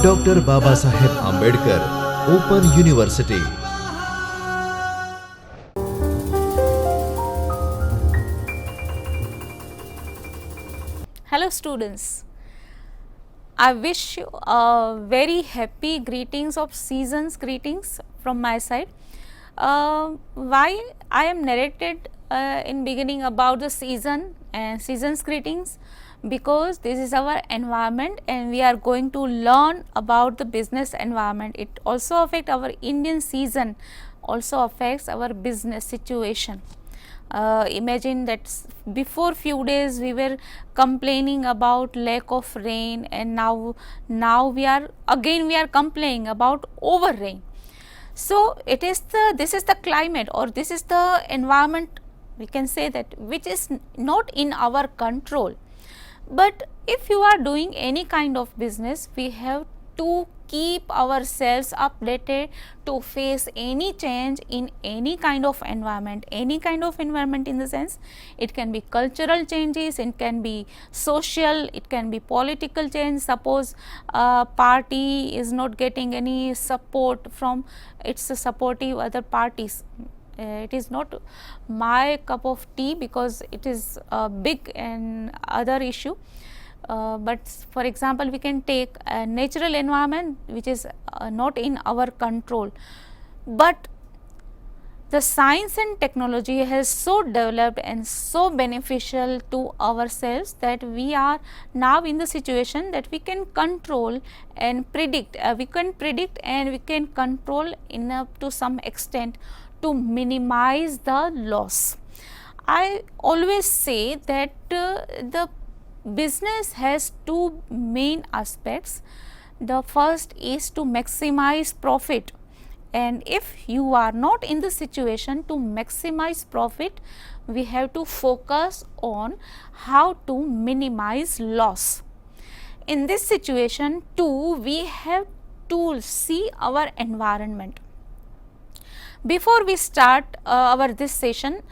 Doctor Babasaheb Ambedkar open university. Hello students, I wish you a very happy greetings of seasons greetings from my side. Why I am narrated in beginning about the season and seasons greetings, because this is our environment and we are going to learn about the business environment. It also affects our Indian season, also affects our business situation. Imagine that before few days we were complaining about lack of rain, and now we are complaining about over rain. So this is the climate, or this is the environment, we can say that, which is not in our control. But if you are doing any kind of business, we have to keep ourselves updated to face any change in any kind of environment. Any kind of environment in the sense, it can be cultural changes, it can be social, it can be political change. Suppose a party is not getting any support from its supportive other parties. It is not my cup of tea, because it is a big and other issue. But for example, we can take a natural environment which is not in our control, but the science and technology has so developed and so beneficial to ourselves that we are now in the situation that we can control and predict. We can predict and we can control enough to some extent to minimize the loss. I always say that the business has two main aspects. The first is to maximize profit, and if you are not in the situation to maximize profit, we have to focus on how to minimize loss. In this situation too, we have to see our environment. Before we start our this session,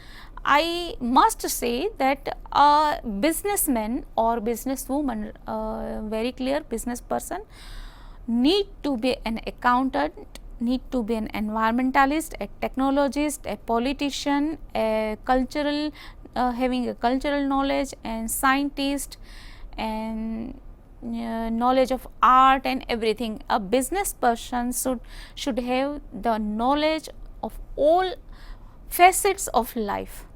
I must say that a businessman or businesswoman, very clear business person, need to be an accountant, need to be an environmentalist, a technologist, a politician, a cultural, having a cultural knowledge, and scientist, and knowledge of art and everything. A business person should have the knowledge of all facets of life.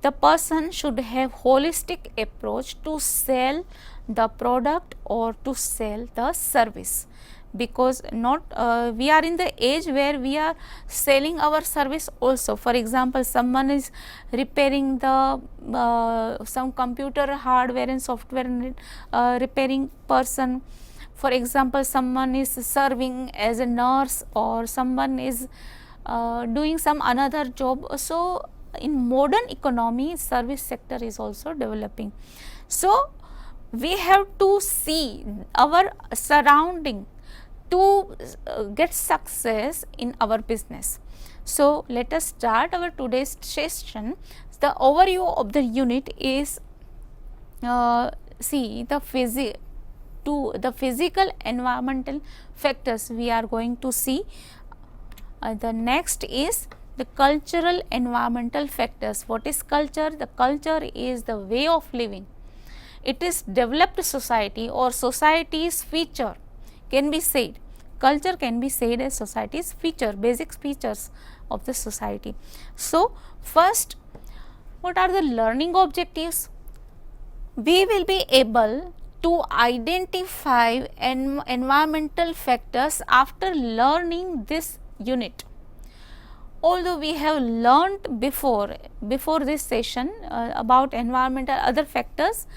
The person should have holistic approach to sell the product or to sell the service, because not we are in the age where we are selling our service also. For example, someone is repairing the some computer hardware and software repairing person. For example, someone is serving as a nurse, or someone is doing some another job. So in modern economy, service sector is also developing. So we have to see our surrounding to get success in our business. So let us start our today's session. The overview of the unit is see the physical environmental factors we are going to see. The next is the cultural environmental factors. What is culture? The culture is the way of living. It is developed society or society's feature, can be said. Culture can be said as society's feature, basic features of the society. So first, what are the learning objectives? We will be able to identify environmental factors after learning this unit. Although we have learnt before this session about environmental other factors,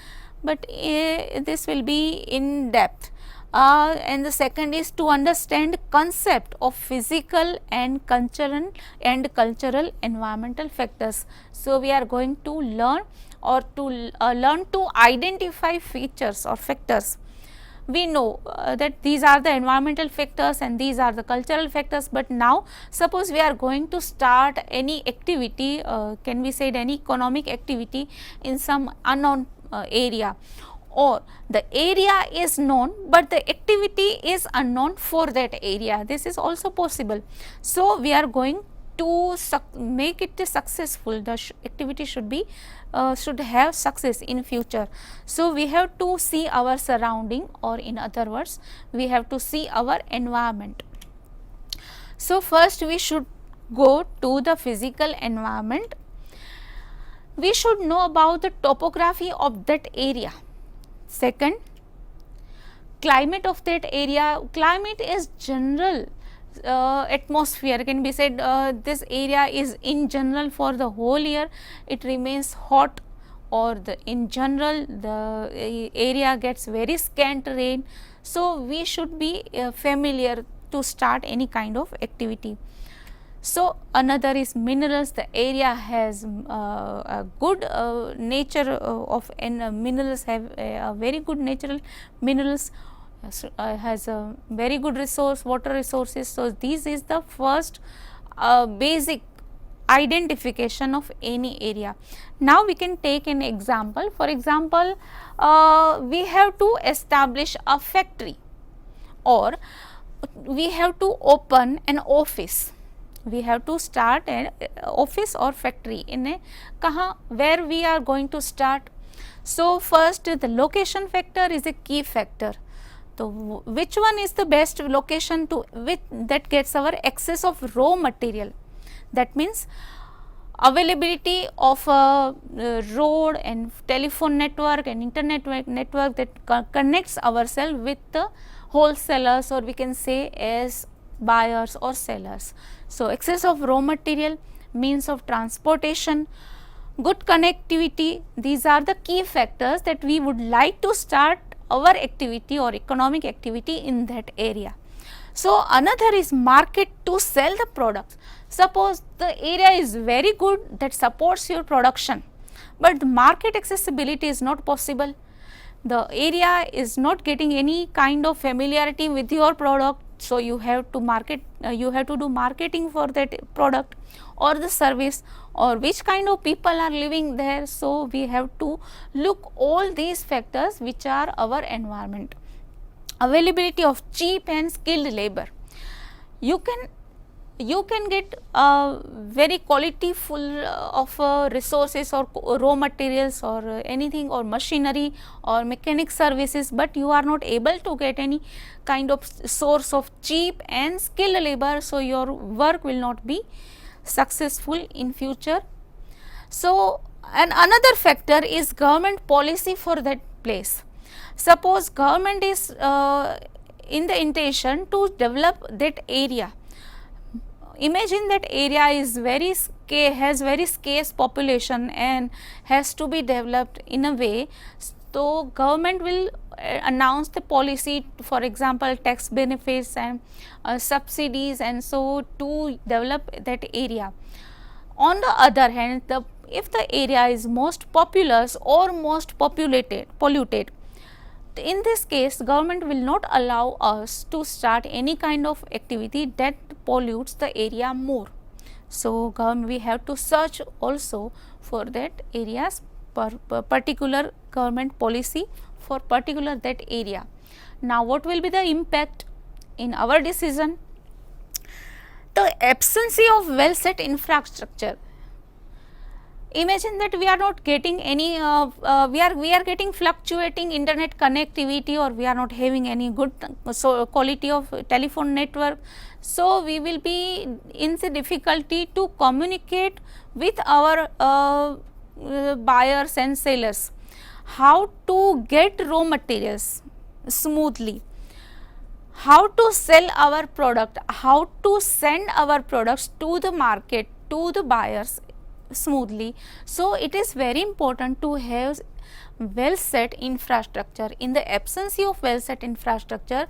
but this will be in depth. And the second is to understand concept of physical and cultural environmental factors. So we are going to learn or to learn to identify features or factors. We know that these are the environmental factors and these are the cultural factors, but now suppose we are going to start any activity, can we say any economic activity in some unknown area. or the area is known but the activity is unknown for that area. This is also possible. So, we are going to make it successful. The activity should be should have success in future. So, we have to see our surrounding, or in other words we have to see our environment. So, first we should go to the physical environment. We should know about the topography of that area. Second, climate of that area. Climate is general atmosphere, can be said this area is in general for the whole year it remains hot, or in general the area gets very scant rain. So, we should be familiar to start any kind of activity. So, another is minerals. The area has a good nature of, and minerals have a very good natural minerals, has a very good resource, water resources. So, this is the first basic identification of any area. Now, we can take an example. For example, we have to establish a factory, or we have to open an office. We have to start an office or factory in a where we are going to start. So, first the location factor is a key factor. So, which one is the best location to that gets our access of raw material? That means availability of a road and telephone network and internet network that connects ourselves with the wholesalers, or we can say as buyers or sellers. So, access of raw material, means of transportation, good connectivity, these are the key factors that we would like to start our activity or economic activity in that area. So, another is market to sell the products. Suppose the area is very good that supports your production, but the market accessibility is not possible. The area is not getting any kind of familiarity with your product. So, you have to market, you have to do marketing for that product or the service, or which kind of people are living there. So, we have to look all these factors which are our environment. Availability of cheap and skilled labor. You can get very quality full of resources or raw materials or anything, or machinery or mechanic services, but you are not able to get any kind of source of cheap and skilled labor. So, your work will not be successful in future. So, and another factor is government policy for that place. Suppose government is in the intention to develop that area. Imagine that area is has very scarce population and has to be developed in a way. So, government will announce the policy, for example, tax benefits and subsidies, and so to develop that area. On the other hand, if the area is most populous or most polluted, in this case government will not allow us to start any kind of activity that pollutes the area more. So, we have to search also for that areas particular government policy for particular that area. Now, what will be the impact in our decision? The absence of well set infrastructure. Imagine that we are not getting any we are getting fluctuating internet connectivity, or we are not having any good quality of telephone network. So, we will be in the difficulty to communicate with our buyers and sellers. How to get raw materials smoothly, how to sell our product, how to send our products to the market, to the buyers smoothly. So, it is very important to have well set infrastructure. In the absence of well set infrastructure,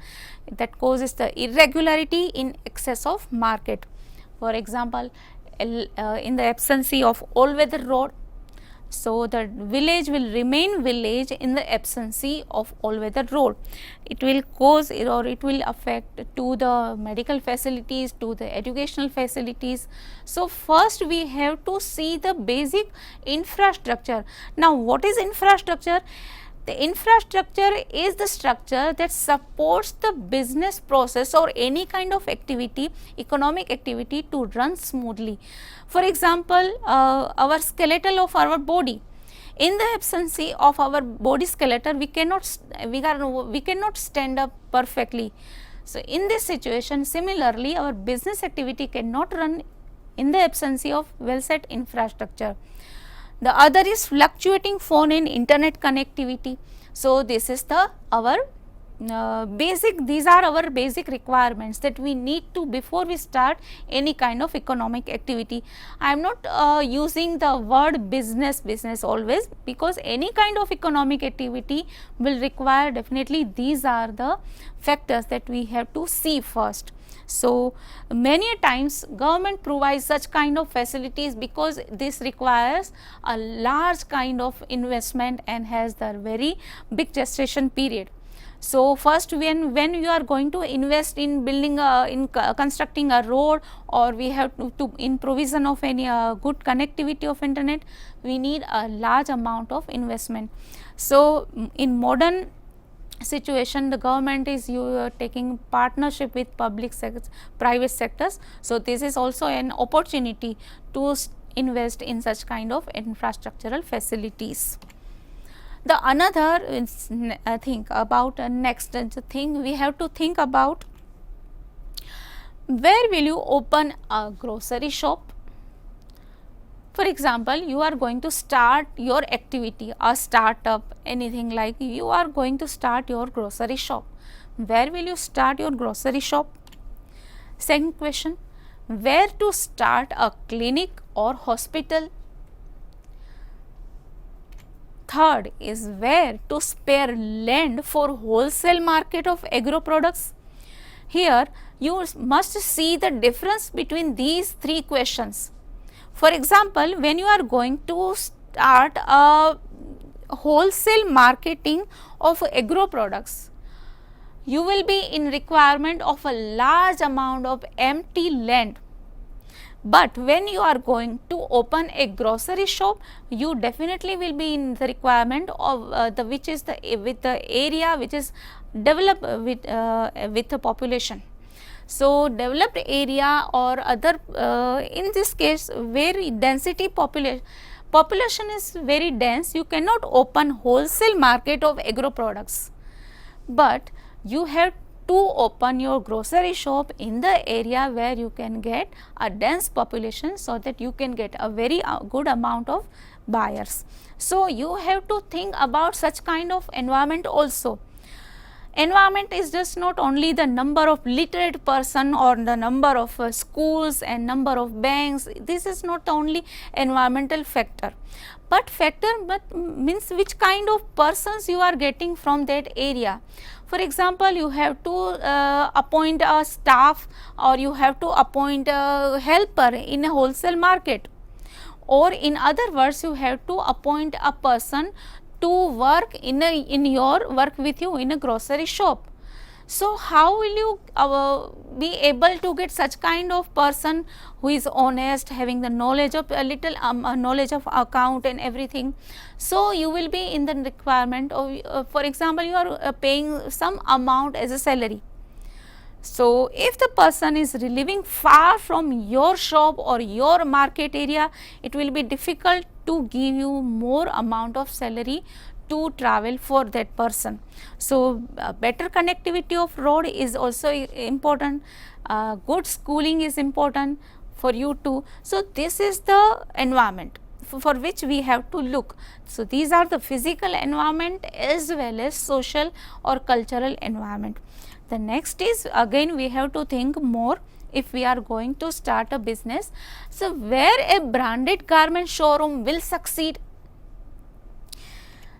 that causes the irregularity in excess of market. For example, in the absence of all weather road, so the village will remain village in the absence of all weather road. It will cause, or it will affect to the medical facilities, to the educational facilities. So, first we have to see the basic infrastructure. Now, what is infrastructure? The infrastructure is the structure that supports the business process or any kind of activity, economic activity to run smoothly. For example, our skeletal of our body. In the absence of our body skeleton, we cannot stand up perfectly. So, in this situation, similarly, our business activity cannot run in the absence of well set infrastructure. The other is fluctuating phone and internet connectivity. So, this is our these are our basic requirements that we need to before we start any kind of economic activity. I am not using the word business always, because any kind of economic activity will require definitely these are the factors that we have to see first. So, many times government provides such kind of facilities because this requires a large kind of investment and has the very big gestation period. So, first when you are going to invest in building constructing a road, or we have to in provision of any good connectivity of internet, we need a large amount of investment. So, in modern situation, the government is taking partnership with public sectors, private sectors. So, this is also an opportunity to invest in such kind of infrastructural facilities. The another thing about next thing we have to think about, where will you open a grocery shop? For example, you are going to start your activity, a startup, anything like you are going to start your grocery shop. Where will you start your grocery shop? Second question, where to start a clinic or hospital? Third is where to spare land for wholesale market of agro products. Here you must see the difference between these three questions. For example, when you are going to start a wholesale marketing of agro products, you will be in requirement of a large amount of empty land. But when you are going to open a grocery shop, you definitely will be in the requirement of the which is the with the area which is developed with the population. So, developed area or other in this case very density population is very dense, you cannot open wholesale market of agro products, but you have to open your grocery shop in the area where you can get a dense population, so that you can get a very good amount of buyers. So, you have to think about such kind of environment also. Environment is just not only the number of literate person or the number of schools and number of banks. This is not the only environmental factor, but means which kind of persons you are getting from that area. For example, you have to appoint a staff, or you have to appoint a helper in a wholesale market, or in other words you have to appoint a person to work in your work with you in a grocery shop. So, how will you be able to get such kind of person who is honest, having the knowledge of a little knowledge of account and everything? So, you will be in the requirement of for example, you are paying some amount as a salary. So, if the person is living far from your shop or your market area, it will be difficult to give you more amount of salary to travel for that person. So, better connectivity of road is also important, good schooling is important for you too. So, this is the environment for which we have to look. So, these are the physical environment as well as social or cultural environment. The next is again we have to think more if we are going to start a business. So, where a branded garment showroom will succeed?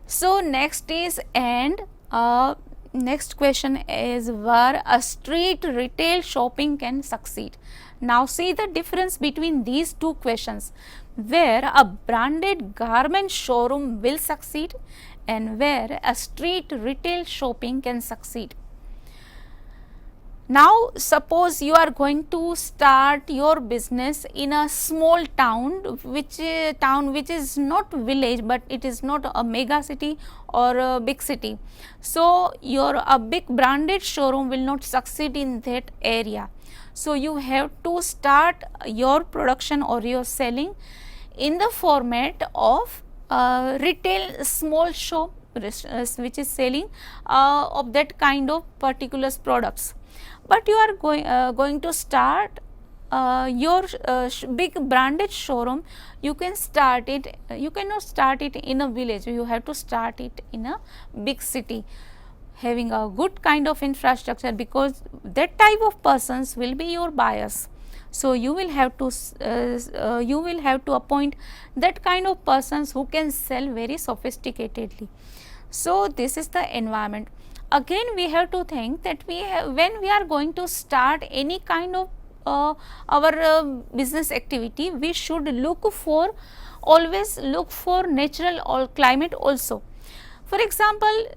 So, next is next question is where a street retail shopping can succeed. Now, see the difference between these two questions, where a branded garment showroom will succeed and where a street retail shopping can succeed. Now suppose you are going to start your business in a small town, which is not village, but it is not a mega city or a big city. So your a big branded showroom will not succeed in that area. So you have to start your production or your selling in the format of retail small shop which is selling of that kind of particular products. But you are going to start your big branded showroom. You can start it, you cannot start it in a village, you have to start it in a big city having a good kind of infrastructure, because that type of persons will be your buyers. So you will have to appoint that kind of persons who can sell very sophisticatedly. So this is the environment. Again we have to think that when we are going to start any kind of our business activity, we should always look for natural or climate also. For example,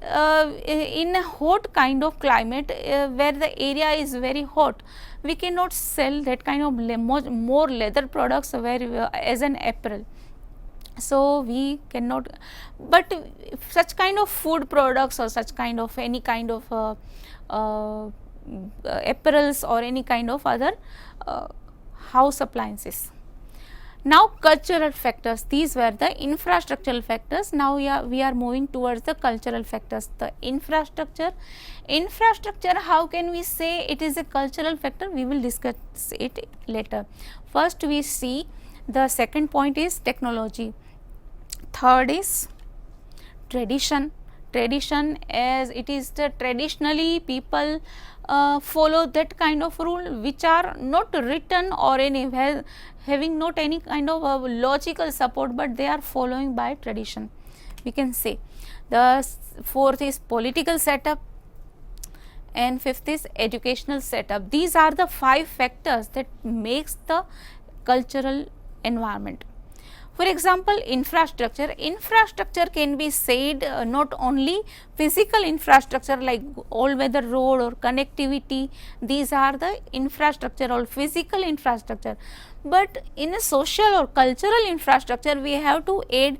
in a hot kind of climate where the area is very hot, we cannot sell that kind of more leather products as an apparel. So we cannot, but such kind of food products or such kind of any kind of apparels or any kind of other house appliances. Now cultural factors, these were the infrastructural factors. Now we are moving towards the cultural factors. The infrastructure, how can we say it is a cultural factor? We will discuss it later. First we see the second point is technology. Third is tradition. Tradition, as it is the traditionally people follow that kind of rule which are not written or having not any kind of logical support, but they are following by tradition, we can say. The fourth is political setup, and fifth is educational setup. These are the 5 factors that makes the cultural environment. For example, infrastructure can be said not only physical infrastructure like all weather road or connectivity, these are the infrastructure or physical infrastructure, but in a social or cultural infrastructure we have to add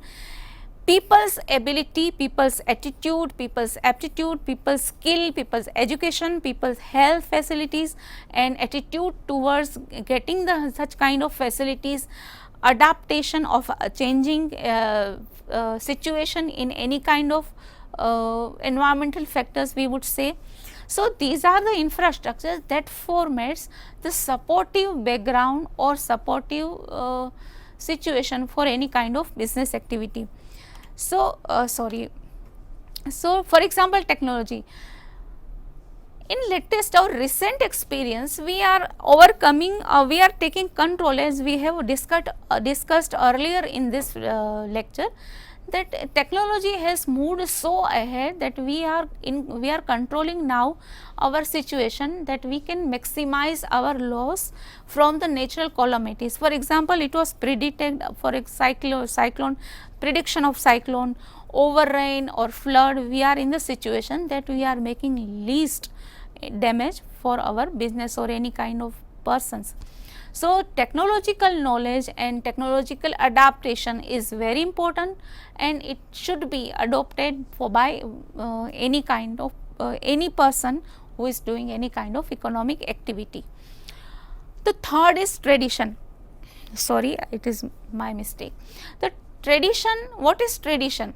people's ability, people's attitude, people's aptitude, people's skill, people's education, people's health facilities, and attitude towards getting the such kind of facilities, adaptation of a changing situation in any kind of environmental factors, we would say. So these are the infrastructures that formats the supportive background or supportive situation for any kind of business activity. So so for example, technology. In latest or recent experience, we are overcoming, we are taking control, as we have discussed earlier in this lecture, that technology has moved so ahead that we are controlling now our situation, that we can maximize our loss from the natural calamities. For example, it was predicted for a cyclone prediction of cyclone, overrain or flood. We are in the situation that we are making least damage for our business or any kind of persons. So technological knowledge and technological adaptation is very important, and it should be adopted by any kind of any person who is doing any kind of economic activity. The third is tradition. Sorry, it is my mistake. The tradition, what is tradition?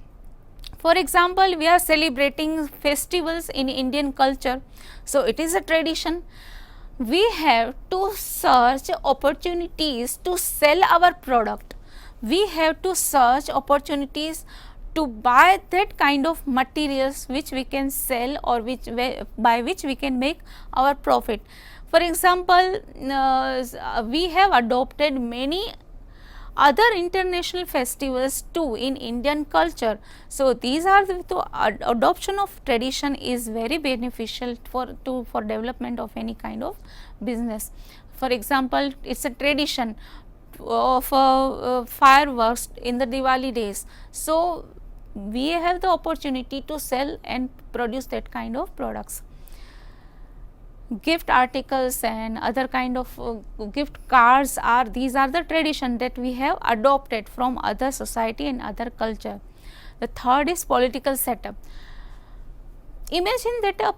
For example, we are celebrating festivals in Indian culture, so it is a tradition. We have to search opportunities to sell our product. We have to search opportunities to buy that kind of materials which we can sell or by which we can make our profit. For example, we have adopted many other international festivals too in Indian culture. So these are the adoption of tradition is very beneficial for development of any kind of business. For example, it's a tradition of fireworks in the Diwali days. So we have the opportunity to sell and produce that kind of products. gift articles and other kind of gift cards are, these are the tradition that we have adopted from other society and other culture. The third is political setup. Imagine that a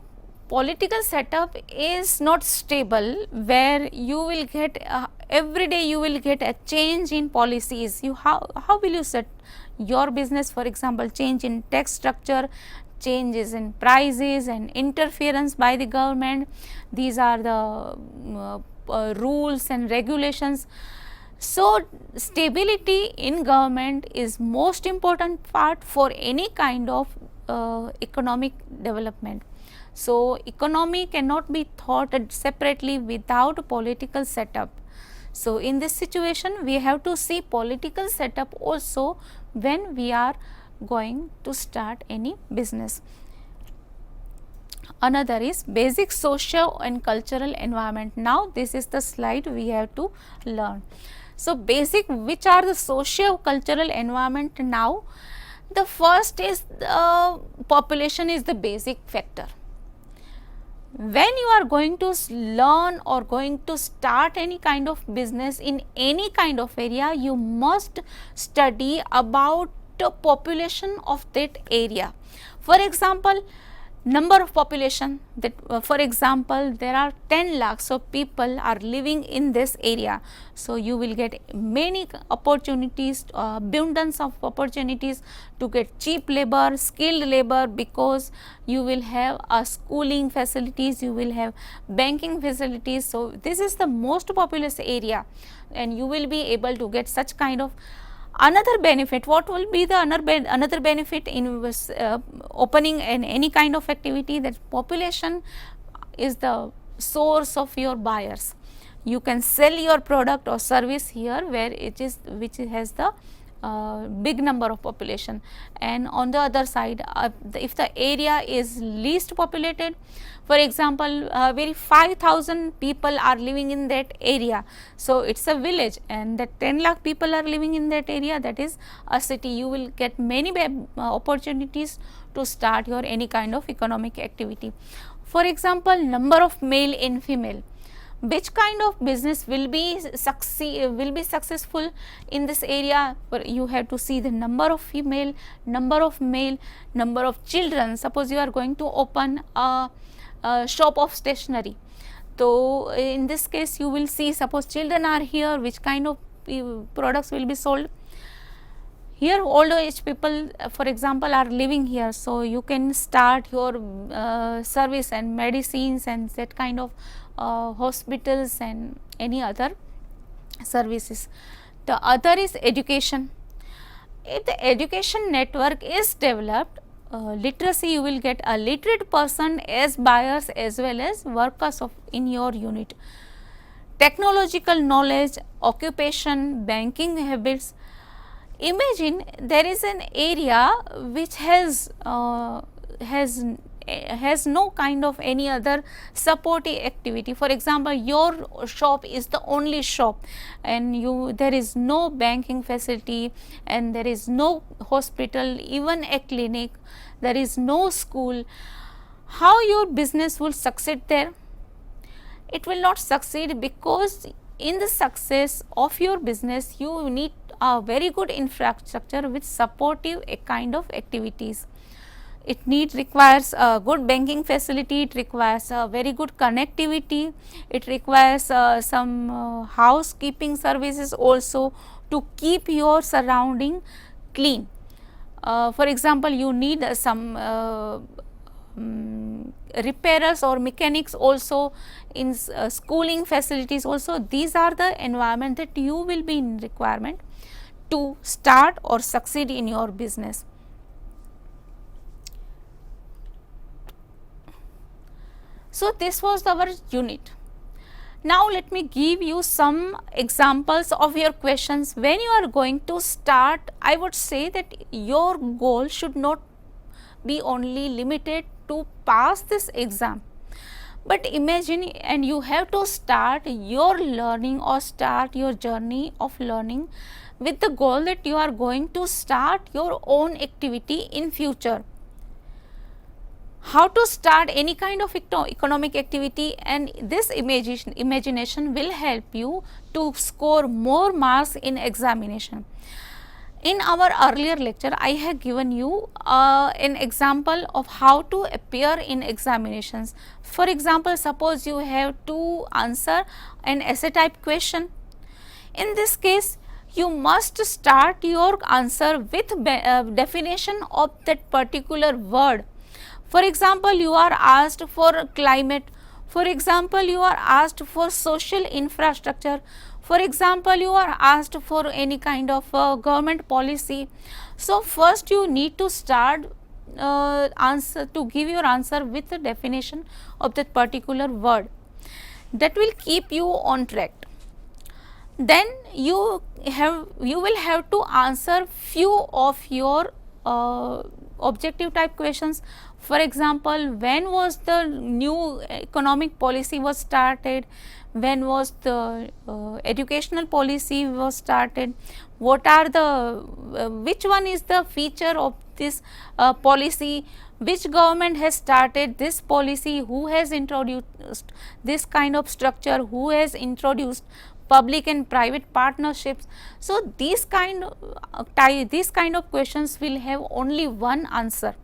political setup is not stable, where you will get every day you will get a change in policies. You how will you set your business? For example, change in tax structure, changes in prices and interference by the government. These are the rules and regulations. So stability in government is most important part for any kind of economic development. So economy cannot be thought separately without political setup. So in this situation we have to see political setup also when we are going to start any business. Another is basic social and cultural environment. Now this is the slide we have to learn. So basic, which are the socio cultural environment now? The first is population is the basic factor. When you are going to learn or going to start any kind of business in any kind of area, you must study about the population of that area. For example, number of population, that for example there are 10 lakhs of people are living in this area, so you will get many opportunities, abundance of opportunities to get cheap labor, skilled labor, because you will have schooling facilities, you will have banking facilities. So this is the most populous area and you will be able to get such kind of. Another benefit, what will be the another benefit in opening in any kind of activity? That population is the source of your buyers. You can sell your product or service here where it is, which has the big number of population. And on the other side, if the area is least populated, for example very 5,000 people are living in that area, so it's a village, and that 10 lakh people are living in that area, that is a city. You will get many opportunities to start your any kind of economic activity. For example, number of male and female, which kind of business will be successful in this area? You have to see the number of female, number of male, number of children. Suppose you are going to open a shop of stationery, so in this case you will see, suppose children are here, which kind of products will be sold. Here older age people for example are living here, so you can start your service and medicines and that kind of hospitals and any other services. The other is education. If the education network is developed, literacy, you will get a literate person as buyers as well as workers of in your unit. Technological knowledge, occupation, banking habits. Imagine there is an area which has no kind of any other supporting activity. For example, your shop is the only shop and there is no banking facility and there is no hospital, even a clinic, there is no school. How your business will succeed there? It will not succeed, because in the success of your business you need a very good infrastructure with supportive a kind of activities. It requires a good banking facility, it requires a very good connectivity, it requires some housekeeping services also to keep your surrounding clean. For example, you need some repairers or mechanics also, in schooling facilities also. These are the environment that you will be in requirement to start or succeed in your business. So this was our unit. Now let me give you some examples of your questions. When you are going to start, I would say that your goal should not be only limited to pass this exam, but imagine, and you have to start your learning or start your journey of learning with the goal that you are going to start your own activity in future. how to start any kind of economic activity, and this imagination will help you to score more marks in examination. In our earlier lecture, I have given you an example of how to appear in examinations. For example, suppose you have to answer an essay type question. In this case, you must start your answer with definition of that particular word. For example, you are asked for climate. For example, you are asked for social infrastructure. For example, you are asked for any kind of government policy. So, first you need to start answer to give your answer with the definition of that particular word. That will keep you on track. Then you will have to answer few of your objective type questions. For example, when was the new economic policy was started, when was the educational policy was started, what are the which one is the feature of this policy, which government has started this policy, who has introduced this kind of structure, who has introduced public and private partnerships. So, these kind of questions will have only one answer.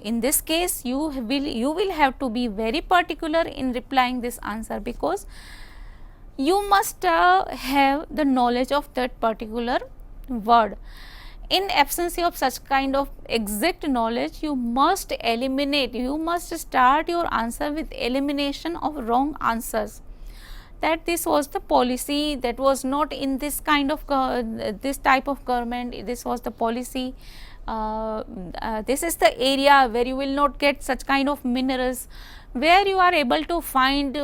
In this case, you will have to be very particular in replying this answer, because you must have the knowledge of that particular word. In absence of such kind of exact knowledge, you must start your answer with elimination of wrong answers. That this was the policy, that was not in this kind of this type of government, this was the policy, this is the area where you will not get such kind of minerals, where you are able to find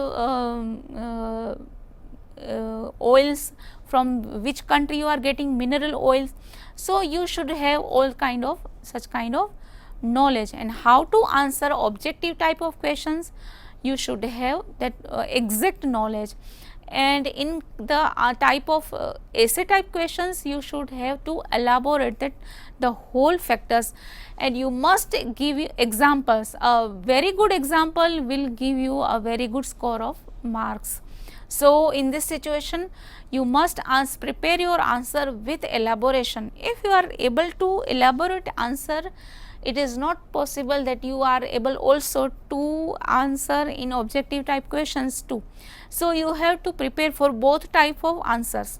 oils, from which country you are getting mineral oils. So, you should have all kind of such kind of knowledge. And how to answer objective type of questions, you should have that exact knowledge. And in the type of essay type questions, you should have to elaborate that the whole factors, and you must give you examples. A very good example will give you a very good score of marks. So, in this situation, you must prepare your answer with elaboration. If you are able to elaborate answer, it is not possible that you are able also to answer in objective type questions too. So, you have to prepare for both type of answers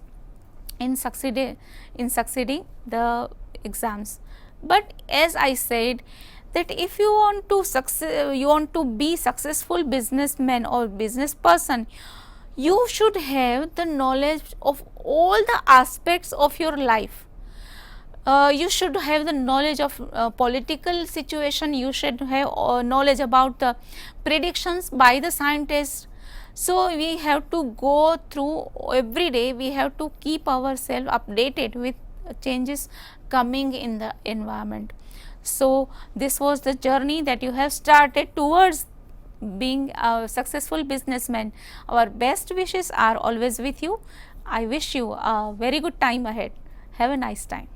in succeeding the exams. But as I said, that if you want to be successful businessman or business person, you should have the knowledge of all the aspects of your life. You should have the knowledge of political situation, you should have knowledge about the predictions by the scientists. So, we have to go through every day, we have to keep ourselves updated with changes coming in the environment. So, this was the journey that you have started towards being a successful businessman. Our best wishes are always with you. I wish you a very good time ahead. Have a nice time.